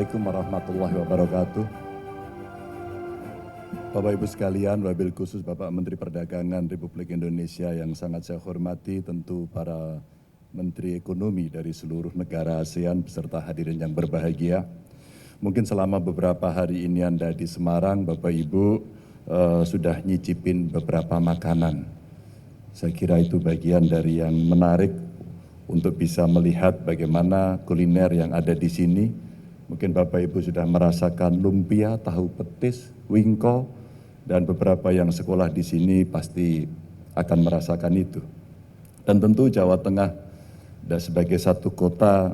Assalamualaikum warahmatullahi wabarakatuh. Bapak Ibu sekalian, wabil khusus Bapak Menteri Perdagangan Republik Indonesia yang sangat saya hormati, tentu para Menteri Ekonomi dari seluruh negara ASEAN beserta hadirin yang berbahagia. Mungkin selama beberapa hari ini Anda di Semarang, Bapak Ibu sudah nyicipin beberapa makanan. Saya kira itu bagian dari yang menarik untuk bisa melihat bagaimana kuliner yang ada di sini. Mungkin Bapak Ibu sudah merasakan lumpia, tahu petis, wingko, dan beberapa yang sekolah di sini pasti akan merasakan itu. Dan tentu Jawa Tengah dan sebagai satu kota,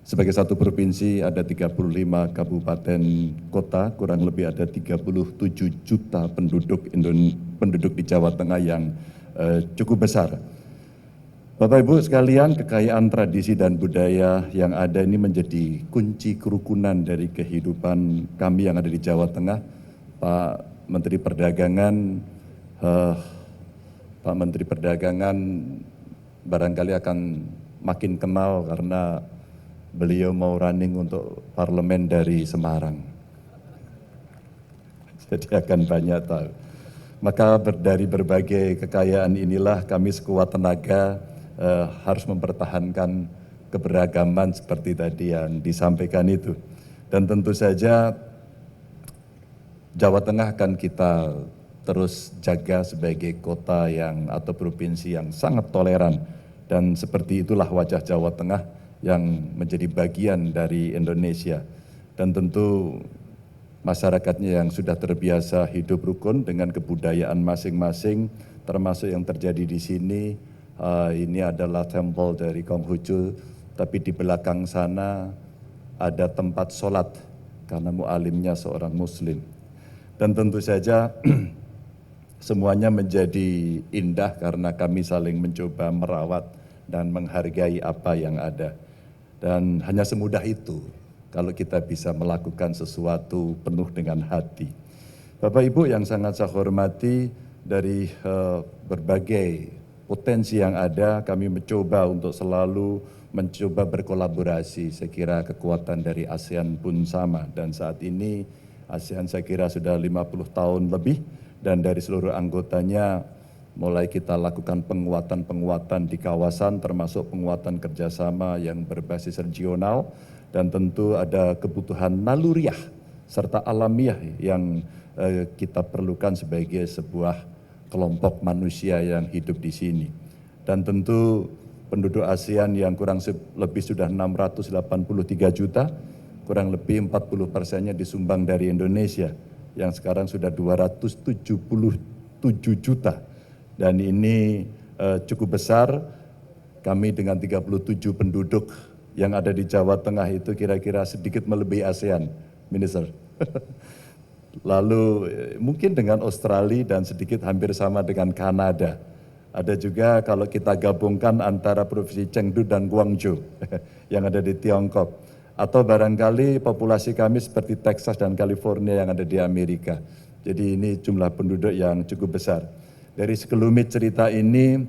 sebagai satu provinsi ada 35 kabupaten kota, kurang lebih ada 37 juta penduduk di Jawa Tengah yang cukup besar. Bapak Ibu sekalian, kekayaan tradisi dan budaya yang ada ini menjadi kunci kerukunan dari kehidupan kami yang ada di Jawa Tengah. Pak Menteri Perdagangan barangkali akan makin kenal karena beliau mau running untuk parlemen dari Semarang. Jadi akan banyak tahu. Maka dari berbagai kekayaan inilah kami sekuat tenaga harus mempertahankan keberagaman seperti tadi yang disampaikan itu. Dan tentu saja Jawa Tengah akan kita terus jaga sebagai kota yang atau provinsi yang sangat toleran. Dan seperti itulah wajah Jawa Tengah yang menjadi bagian dari Indonesia. Dan tentu masyarakatnya yang sudah terbiasa hidup rukun dengan kebudayaan masing-masing, termasuk yang terjadi di sini. Ini adalah tempel dari Konghucu, tapi di belakang sana ada tempat sholat karena mu'alimnya seorang muslim. Dan tentu saja semuanya menjadi indah karena kami saling mencoba merawat dan menghargai apa yang ada. Dan hanya semudah itu kalau kita bisa melakukan sesuatu penuh dengan hati. Bapak Ibu yang sangat saya hormati, dari berbagai potensi yang ada, kami mencoba untuk selalu mencoba berkolaborasi. Saya kira kekuatan dari ASEAN pun sama, dan saat ini ASEAN saya kira sudah 50 tahun lebih, dan dari seluruh anggotanya mulai kita lakukan penguatan-penguatan di kawasan, termasuk penguatan kerjasama yang berbasis regional, dan tentu ada kebutuhan naluriah serta alamiah yang kita perlukan sebagai sebuah kelompok manusia yang hidup di sini. Dan tentu penduduk ASEAN yang kurang lebih sudah 683 juta, kurang lebih 40%-nya disumbang dari Indonesia, yang sekarang sudah 277 juta. Dan ini cukup besar. Kami dengan 37 penduduk yang ada di Jawa Tengah itu kira-kira sedikit melebihi ASEAN, Minister. Lalu mungkin dengan Australia dan sedikit hampir sama dengan Kanada. Ada juga kalau kita gabungkan antara Provinsi Chengdu dan Guangzhou yang ada di Tiongkok. Atau barangkali populasi kami seperti Texas dan California yang ada di Amerika. Jadi ini jumlah penduduk yang cukup besar. Dari sekelumit cerita ini,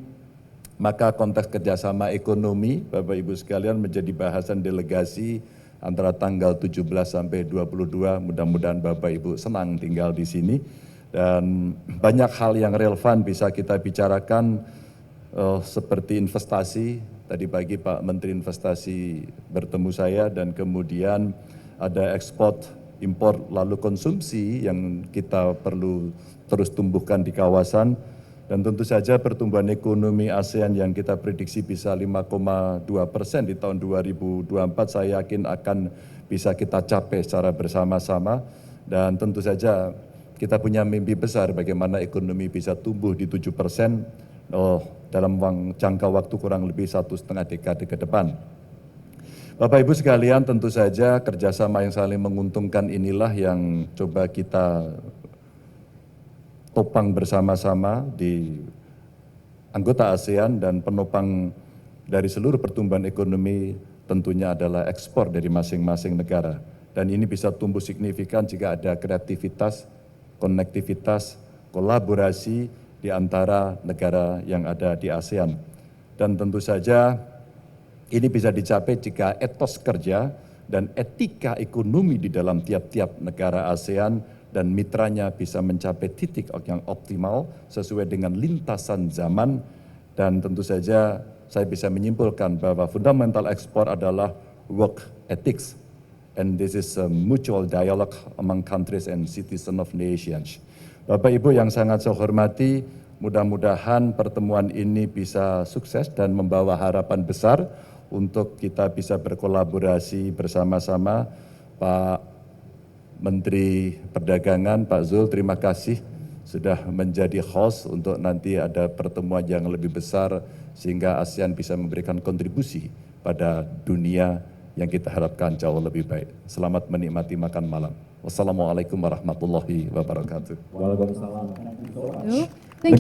maka konteks kerjasama ekonomi, Bapak Ibu sekalian, menjadi bahasan delegasi antara tanggal 17 sampai 22, mudah-mudahan Bapak Ibu senang tinggal di sini. Dan banyak hal yang relevan bisa kita bicarakan, seperti investasi. Tadi pagi Pak Menteri Investasi bertemu saya, dan kemudian ada ekspor, impor, lalu konsumsi yang kita perlu terus tumbuhkan di kawasan. Dan tentu saja pertumbuhan ekonomi ASEAN yang kita prediksi bisa 5,2% di tahun 2024, saya yakin akan bisa kita capai secara bersama-sama. Dan tentu saja kita punya mimpi besar bagaimana ekonomi bisa tumbuh di 7% dalam jangka waktu kurang lebih 1,5 dekade ke depan. Bapak Ibu sekalian, tentu saja kerjasama yang saling menguntungkan inilah yang coba kita topang bersama-sama di anggota ASEAN, dan penopang dari seluruh pertumbuhan ekonomi tentunya adalah ekspor dari masing-masing negara. Dan ini bisa tumbuh signifikan jika ada kreativitas, konektivitas, kolaborasi di antara negara yang ada di ASEAN. Dan tentu saja ini bisa dicapai jika etos kerja dan etika ekonomi di dalam tiap-tiap negara ASEAN dan mitranya bisa mencapai titik yang optimal sesuai dengan lintasan zaman. Dan tentu saja saya bisa menyimpulkan bahwa fundamental ekspor adalah work ethics, and this is a mutual dialogue among countries and citizens of nations. Bapak Ibu yang sangat saya hormati, mudah-mudahan pertemuan ini bisa sukses dan membawa harapan besar untuk kita bisa berkolaborasi bersama-sama. Pak Menteri Perdagangan, Pak Zul, terima kasih sudah menjadi host untuk nanti ada pertemuan yang lebih besar sehingga ASEAN bisa memberikan kontribusi pada dunia yang kita harapkan jauh lebih baik. Selamat menikmati makan malam. Wassalamualaikum warahmatullahi wabarakatuh. Waalaikumsalam.